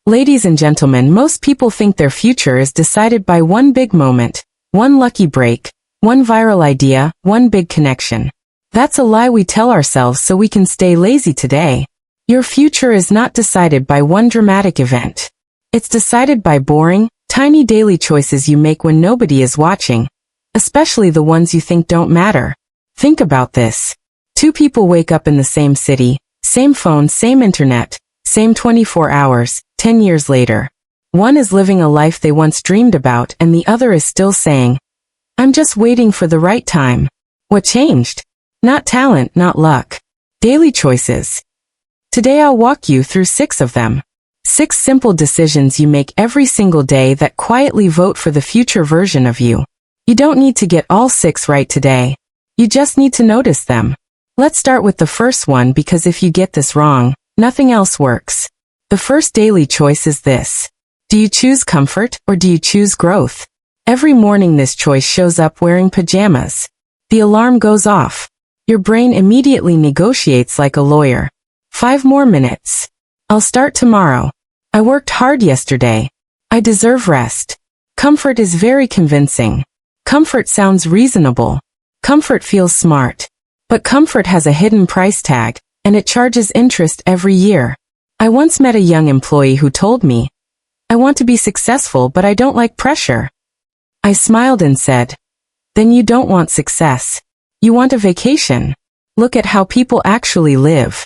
Ladies and gentlemen, most people think their future is decided by one big moment, one lucky break, one viral idea, one big connection. That's a lie we tell ourselves so we can stay lazy today. Your future is not decided by one dramatic event. It's decided by boring, tiny daily choices you make when nobody is watching, especially the ones you think don't matter. Think about this. Two people wake up in the same city, same phone, same internet, same 24 hours, 10 years later. One is living a life they once dreamed about and the other is still saying, "I'm just waiting for the right time." What changed? Not talent, not luck. Daily choices. Today I'll walk you through 6 of them. 6 simple decisions you make every single day that quietly vote for the future version of you. You don't need to get all 6 right today. You just need to notice them. Let's start with the first one because if you get this wrong, nothing else works. The first daily choice is this. Do you choose comfort or do you choose growth? Every morning this choice shows up wearing pajamas. The alarm goes off. Your brain immediately negotiates like a lawyer. 5 more minutes. I'll start tomorrow. I worked hard yesterday. I deserve rest. Comfort is very convincing. Comfort sounds reasonable. Comfort feels smart. But comfort has a hidden price tag, and it charges interest every year. I once met a young employee who told me, "I want to be successful but I don't like pressure." I smiled and said, "Then you don't want success. You want a vacation. Look at how people actually live."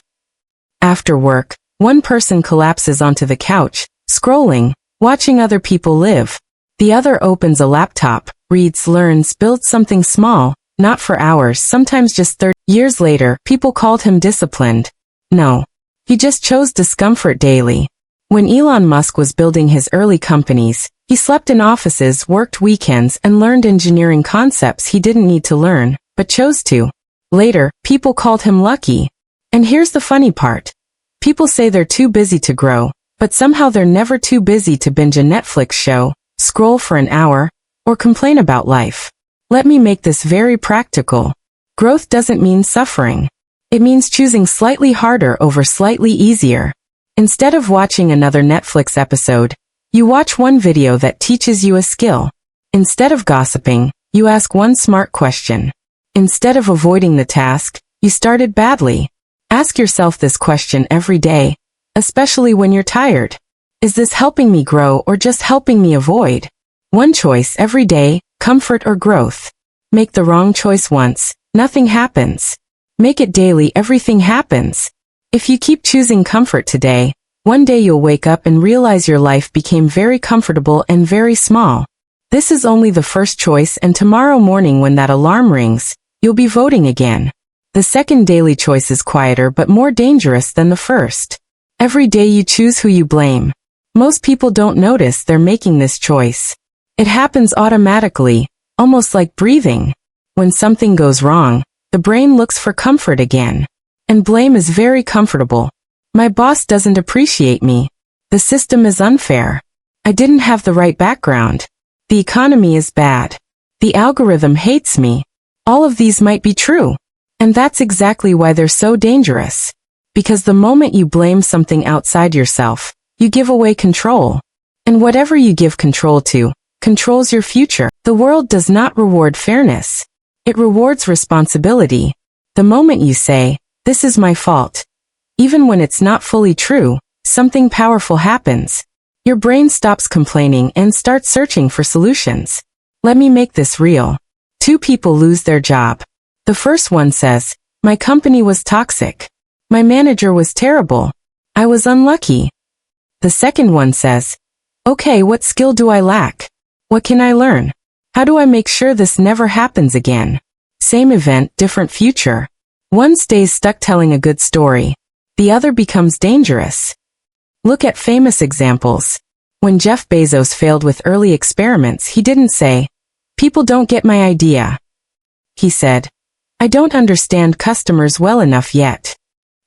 After work, one person collapses onto the couch, scrolling, watching other people live. The other opens a laptop, reads, learns, builds something small, not for hours, sometimes just 30 years later, people called him disciplined. No. He just chose discomfort daily. When Elon Musk was building his early companies, he slept in offices, worked weekends, and learned engineering concepts he didn't need to learn, but chose to. Later, people called him lucky. And here's the funny part. People say they're too busy to grow, but somehow they're never too busy to binge a Netflix show, scroll for an hour, or complain about life. Let me make this very practical. Growth doesn't mean suffering. It means choosing slightly harder over slightly easier. Instead of watching another Netflix episode, you watch one video that teaches you a skill. Instead of gossiping, you ask one smart question. Instead of avoiding the task, you started badly. Ask yourself this question every day, especially when you're tired. Is this helping me grow or just helping me avoid? One choice every day, comfort or growth. Make the wrong choice once, nothing happens. Make it daily, everything happens. If you keep choosing comfort today, one day you'll wake up and realize your life became very comfortable and very small. This is only the first choice, and tomorrow morning when that alarm rings, you'll be voting again. The second daily choice is quieter but more dangerous than the first. Every day you choose who you blame. Most people don't notice they're making this choice. It happens automatically, almost like breathing. When something goes wrong, the brain looks for comfort again. And blame is very comfortable. My boss doesn't appreciate me. The system is unfair. I didn't have the right background. The economy is bad. The algorithm hates me. All of these might be true. And that's exactly why they're so dangerous. Because the moment you blame something outside yourself, you give away control. And whatever you give control to, controls your future. The world does not reward fairness. It rewards responsibility. The moment you say, "This is my fault," even when it's not fully true, something powerful happens. Your brain stops complaining and starts searching for solutions. Let me make this real. 2 people lose their job. The first one says, "My company was toxic. My manager was terrible. I was unlucky." The second one says, "Okay, what skill do I lack? What can I learn? How do I make sure this never happens again?" Same event, different future. One stays stuck telling a good story. The other becomes dangerous. Look at famous examples. When Jeff Bezos failed with early experiments, he didn't say, "People don't get my idea." He said, "I don't understand customers well enough yet."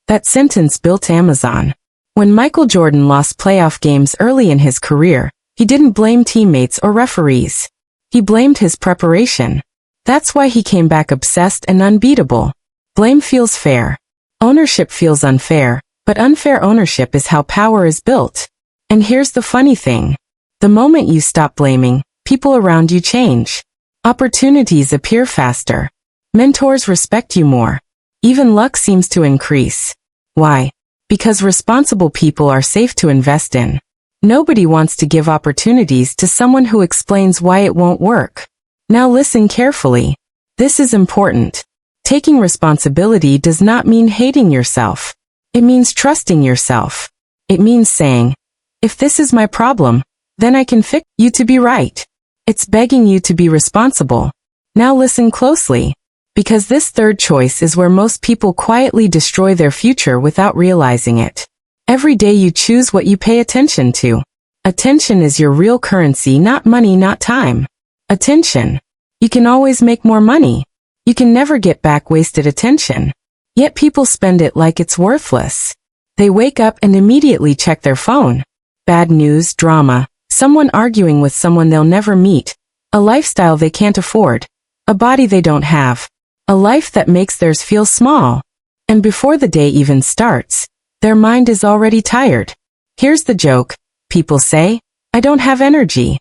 That sentence built Amazon. When Michael Jordan lost playoff games early in his career, he didn't blame teammates or referees. He blamed his preparation. That's why he came back obsessed and unbeatable. Blame feels fair. Ownership feels unfair, but unfair ownership is how power is built. And here's the funny thing. The moment you stop blaming, people around you change. Opportunities appear faster. Mentors respect you more. Even luck seems to increase. Why? Because responsible people are safe to invest in. Nobody wants to give opportunities to someone who explains why it won't work. Now listen carefully. This is important. Taking responsibility does not mean hating yourself. It means trusting yourself. It means saying, if this is my problem, then I can fix you to be right. It's begging you to be responsible. Now listen closely, because this third choice is where most people quietly destroy their future without realizing it. Every day you choose what you pay attention to. Attention is your real currency, not money, not time. Attention. You can always make more money. You can never get back wasted attention. Yet people spend it like it's worthless. They wake up and immediately check their phone. Bad news, drama, someone arguing with someone they'll never meet, a lifestyle they can't afford, a body they don't have, a life that makes theirs feel small. And before the day even starts, their mind is already tired. Here's the joke. People say, I don't have energy.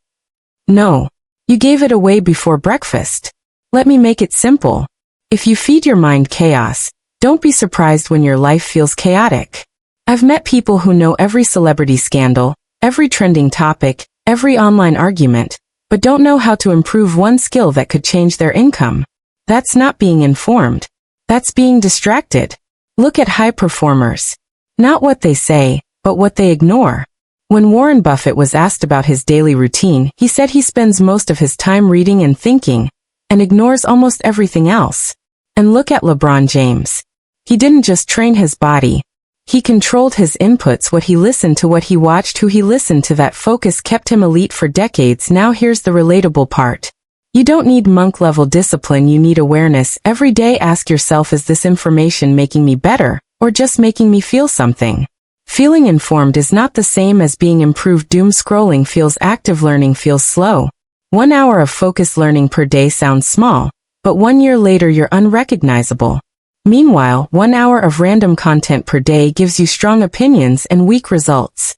No, you gave it away before breakfast. Let me make it simple. If you feed your mind chaos, don't be surprised when your life feels chaotic. I've met people who know every celebrity scandal, every trending topic, every online argument, but don't know how to improve one skill that could change their income. That's not being informed. That's being distracted. Look at high performers. Not what they say, but what they ignore. When Warren Buffett was asked about his daily routine, he said he spends most of his time reading and thinking, and ignores almost everything else. And look at LeBron James. He didn't just train his body. He controlled his inputs, what he listened to, what he watched, who he listened to. That focus kept him elite for decades. Now here's the relatable part. You don't need monk-level discipline, you need awareness. Every day ask yourself, is this information making me better, or just making me feel something? Feeling informed is not the same as being improved. Doom scrolling feels active, learning feels slow. 1 hour of focused learning per day sounds small, but 1 year later you're unrecognizable. Meanwhile, 1 hour of random content per day gives you strong opinions and weak results.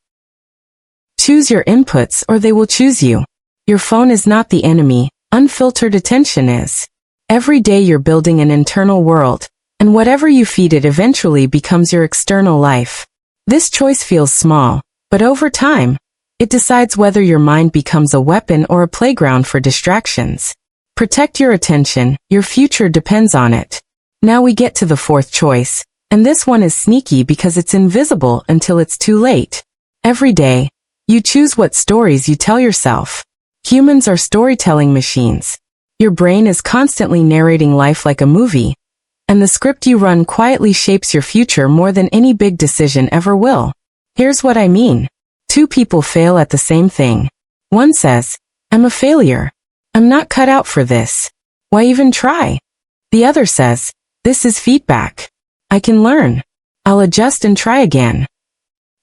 Choose your inputs or they will choose you. Your phone is not the enemy, unfiltered attention is. Every day you're building an internal world, and whatever you feed it eventually becomes your external life. This choice feels small, but over time, it decides whether your mind becomes a weapon or a playground for distractions. Protect your attention, your future depends on it. Now we get to the fourth choice, and this one is sneaky because it's invisible until it's too late. Every day, you choose what stories you tell yourself. Humans are storytelling machines. Your brain is constantly narrating life like a movie, and the script you run quietly shapes your future more than any big decision ever will. Here's what I mean. 2 people fail at the same thing. One says, I'm a failure. I'm not cut out for this. Why even try? The other says, this is feedback. I can learn. I'll adjust and try again.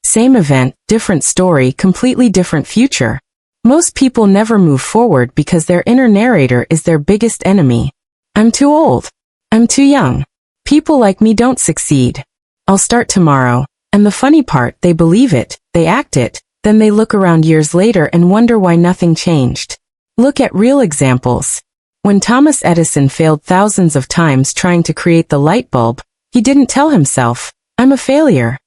Same event, different story, completely different future. Most people never move forward because their inner narrator is their biggest enemy. I'm too old. I'm too young. People like me don't succeed. I'll start tomorrow. And the funny part, they believe it, they act it, then they look around years later and wonder why nothing changed. Look at real examples. When Thomas Edison failed thousands of times trying to create the light bulb, he didn't tell himself, I'm a failure.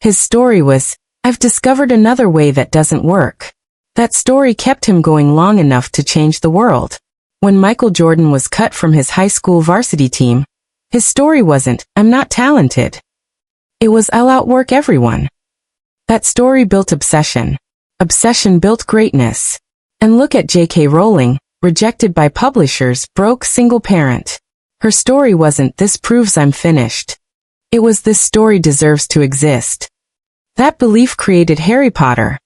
His story was, I've discovered another way that doesn't work. That story kept him going long enough to change the world. When Michael Jordan was cut from his high school varsity team, his story wasn't, I'm not talented. It was, I'll outwork everyone. That story built obsession. Obsession built greatness. And look at J.K. Rowling, rejected by publishers, broke, single parent. Her story wasn't, this proves I'm finished. It was, this story deserves to exist. That belief created Harry Potter.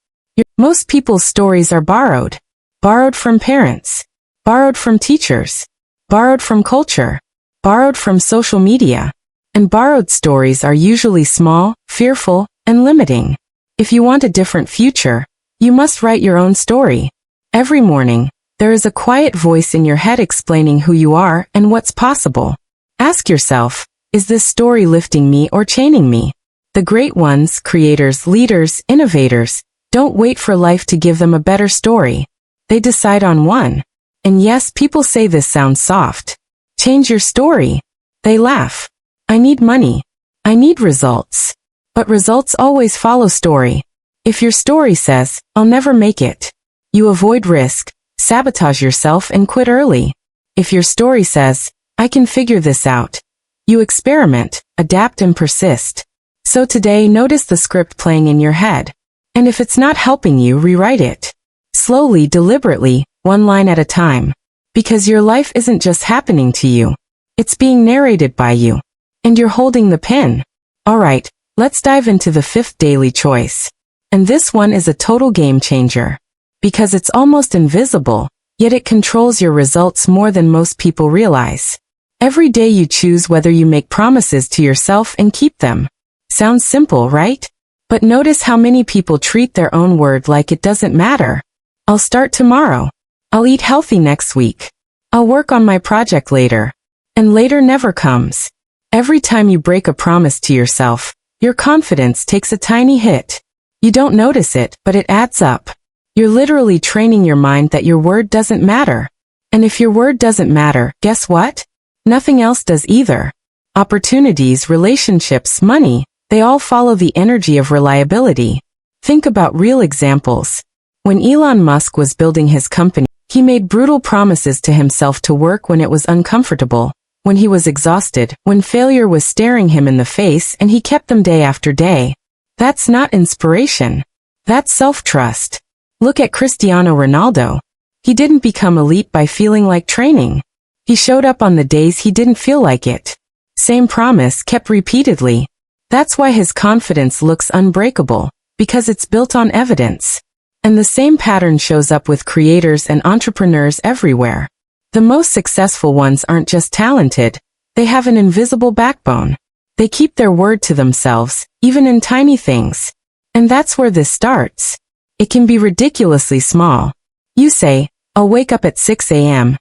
Most people's stories are borrowed. Borrowed from parents. Borrowed from teachers. Borrowed from culture. Borrowed from social media. And borrowed stories are usually small, fearful, and limiting. If you want a different future, you must write your own story. Every morning, there is a quiet voice in your head explaining who you are and what's possible. Ask yourself, is this story lifting me or chaining me? The great ones, creators, leaders, innovators, don't wait for life to give them a better story. They decide on one. And yes, people say this sounds soft. Change your story. They laugh. I need money. I need results. But results always follow story. If your story says, I'll never make it, you avoid risk, sabotage yourself and quit early. If your story says, I can figure this out, you experiment, adapt and persist. So today, notice the script playing in your head. And if it's not helping you, rewrite it. Slowly, deliberately, one line at a time. Because your life isn't just happening to you. It's being narrated by you. And you're holding the pen. Alright, let's dive into the fifth daily choice. And this one is a total game changer. Because it's almost invisible, yet it controls your results more than most people realize. Every day you choose whether you make promises to yourself and keep them. Sounds simple, right? But notice how many people treat their own word like it doesn't matter. I'll start tomorrow. I'll eat healthy next week. I'll work on my project later. And later never comes. Every time you break a promise to yourself, your confidence takes a tiny hit. You don't notice it, but it adds up. You're literally training your mind that your word doesn't matter. And if your word doesn't matter, guess what? Nothing else does either. Opportunities, relationships, money, they all follow the energy of reliability. Think about real examples. When Elon Musk was building his company, he made brutal promises to himself to work when it was uncomfortable, when he was exhausted, when failure was staring him in the face, and he kept them day after day. That's not inspiration. That's self-trust. Look at Cristiano Ronaldo. He didn't become elite by feeling like training. He showed up on the days he didn't feel like it. Same promise kept repeatedly. That's why his confidence looks unbreakable, because it's built on evidence. And the same pattern shows up with creators and entrepreneurs everywhere. The most successful ones aren't just talented, they have an invisible backbone. They keep their word to themselves, even in tiny things. And that's where this starts. It can be ridiculously small. You say, I'll wake up at 6 a.m.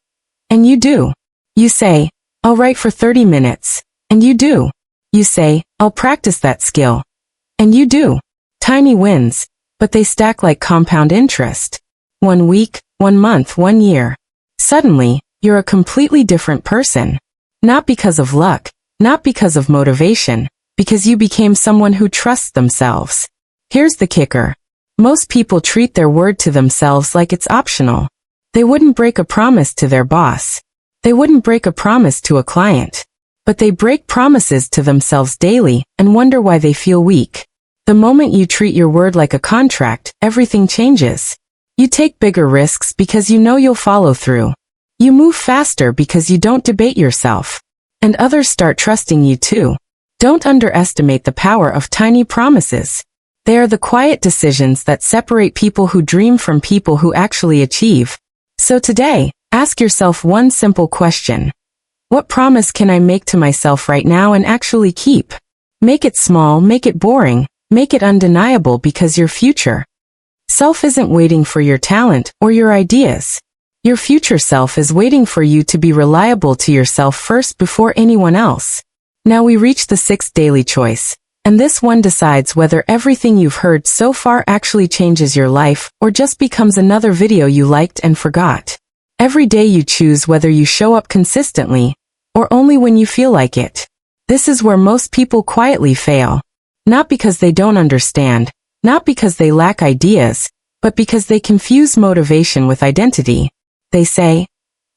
And you do. You say, I'll write for 30 minutes. And you do. You say, I'll practice that skill. And you do. Tiny wins, but they stack like compound interest. 1 week, 1 month, 1 year. Suddenly, you're a completely different person. Not because of luck, not because of motivation, because you became someone who trusts themselves. Here's the kicker. Most people treat their word to themselves like it's optional. They wouldn't break a promise to their boss. They wouldn't break a promise to a client. But they break promises to themselves daily and wonder why they feel weak. The moment you treat your word like a contract, everything changes. You take bigger risks because you know you'll follow through. You move faster because you don't debate yourself. And others start trusting you too. Don't underestimate the power of tiny promises. They are the quiet decisions that separate people who dream from people who actually achieve. So today, ask yourself one simple question. What promise can I make to myself right now and actually keep? Make it small, make it boring, make it undeniable, because your future self isn't waiting for your talent or your ideas. Your future self is waiting for you to be reliable to yourself first before anyone else. Now we reach the sixth daily choice, and this one decides whether everything you've heard so far actually changes your life or just becomes another video you liked and forgot. Every day you choose whether you show up consistently or only when you feel like it. This is where most people quietly fail. Not because they don't understand, not because they lack ideas, but because they confuse motivation with identity. They say,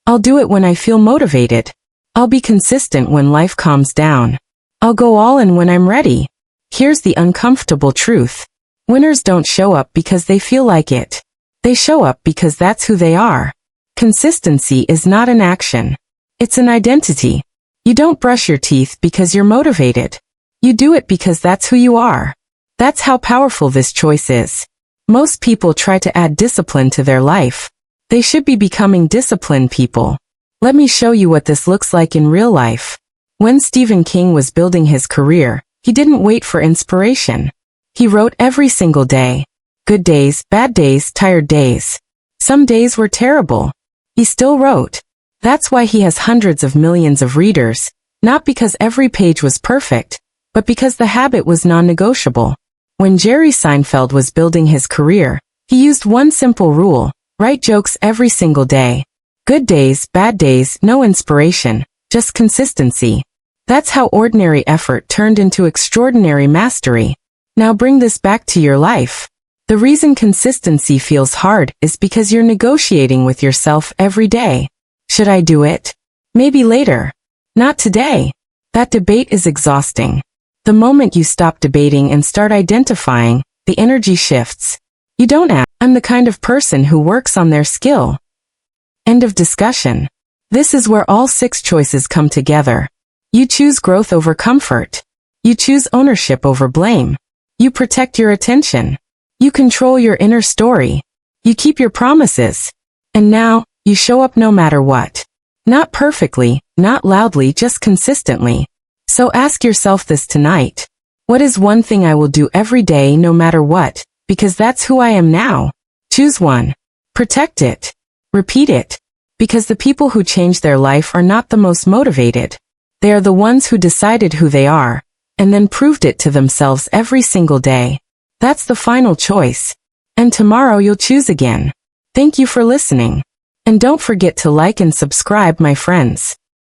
I'll do it when I feel motivated. I'll be consistent when life calms down. I'll go all in when I'm ready. Here's the uncomfortable truth. Winners don't show up because they feel like it. They show up because that's who they are. Consistency is not an action. It's an identity. You don't brush your teeth because you're motivated. You do it because that's who you are. That's how powerful this choice is. Most people try to add discipline to their life. They should be becoming disciplined people. Let me show you what this looks like in real life. When Stephen King was building his career, he didn't wait for inspiration. He wrote every single day. Good days, bad days, tired days. Some days were terrible. He still wrote. That's why he has hundreds of millions of readers, not because every page was perfect, but because the habit was non-negotiable. When Jerry Seinfeld was building his career, he used one simple rule: write jokes every single day. Good days, bad days, no inspiration, just consistency. That's how ordinary effort turned into extraordinary mastery. Now bring this back to your life. The reason consistency feels hard is because you're negotiating with yourself every day. Should I do it? Maybe later. Not today. That debate is exhausting. The moment you stop debating and start identifying, the energy shifts. You don't ask, I'm the kind of person who works on their skill. End of discussion. This is where all 6 choices come together. You choose growth over comfort. You choose ownership over blame. You protect your attention. You control your inner story. You keep your promises. And now, you show up no matter what. Not perfectly, not loudly, just consistently. So ask yourself this tonight. What is one thing I will do every day no matter what? Because that's who I am now. Choose one. Protect it. Repeat it. Because the people who change their life are not the most motivated. They are the ones who decided who they are, and then proved it to themselves every single day. That's the final choice. And tomorrow you'll choose again. Thank you for listening. And don't forget to like and subscribe, my friends.